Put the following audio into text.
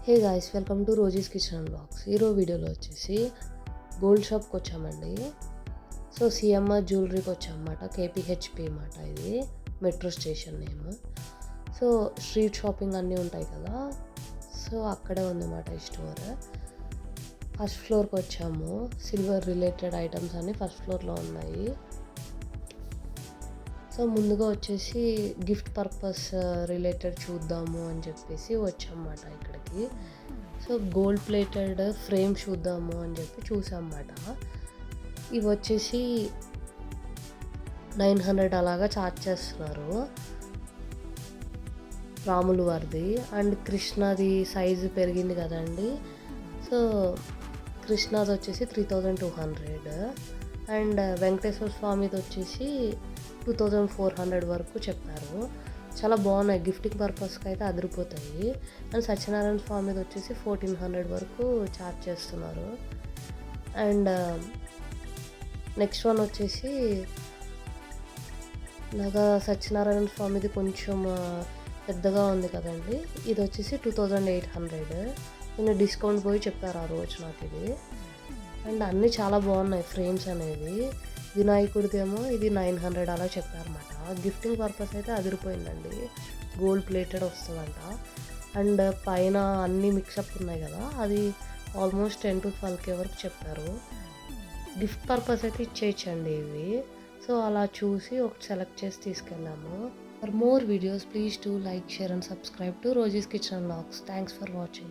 Hey guys, welcome to Rosie's kitchen and blogs. ఈరోజు వీడియోలో వచ్చేసి గోల్డ్ షాప్కి వచ్చామండి. సో సిఎంఆర్ జ్యువెలరీకి వచ్చామన్నమాట. కేపీహెచ్పి అన్నమాట. ఇది metro station name. So street shopping అన్నీ ఉంటాయి కదా, సో అక్కడే ఉందన్నమాట ఈ స్టోర్. ఫస్ట్ ఫ్లోర్కి వచ్చాము. సిల్వర్ రిలేటెడ్ ఐటమ్స్ అన్నీ ఫస్ట్ ఫ్లోర్లో ఉన్నాయి. సో ముందుగా వచ్చేసి గిఫ్ట్ పర్పస్ రిలేటెడ్ చూద్దాము అని చెప్పేసి వచ్చామన్నమాట ఇక్కడికి. సో గోల్డ్ ప్లేటెడ్ ఫ్రేమ్ చూద్దాము అని చెప్పి చూసామన్నమాట. ఇవి వచ్చేసి 900 అలాగా ఛార్జ్ చేస్తున్నారు రాములు వారిది. అండ్ కృష్ణది సైజు పెరిగింది కదండి, సో కృష్ణది వచ్చేసి 3200. అండ్ వెంకటేశ్వర స్వామిది వచ్చేసి 2400 వరకు చెప్పారు. చాలా బాగున్నాయి, గిఫ్టింగ్ పర్పస్కి అయితే అదిరిపోతాయి. అండ్ సత్యనారాయణ స్వామిది వచ్చేసి 1400 వరకు ఛార్జ్ చేస్తున్నారు. అండ్ నెక్స్ట్ వన్ వచ్చేసి నాకు సత్యనారాయణ స్వామిది కొంచెం పెద్దగా ఉంది కదండి, ఇది వచ్చేసి 2800. నేను డిస్కౌంట్ పోయి చెప్పారు ఆ రోజు నాకు ఇది. అండ్ అన్నీ చాలా బాగున్నాయి ఫ్రేమ్స్ అనేవి. వినాయకుడిదేమో ఇది 900 అలా చెప్పారన్నమాట. గిఫ్టింగ్ పర్పస్ అయితే అదిరిపోయిందండి. గోల్డ్ ప్లేటెడ్ వస్తుందంట. అండ్ పైన అన్నీ మిక్సప్ ఉన్నాయి కదా, అది ఆల్మోస్ట్ 10 to 12K వరకు చెప్పారు. గిఫ్ట్ పర్పస్ అయితే ఇచ్చేయచ్చండి ఇవి. సో అలా చూసి ఒకటి సెలెక్ట్ చేసి తీసుకెళ్ళాము. For more videos please to like, share and subscribe to Rosie's kitchen vlogs. Thanks for watching.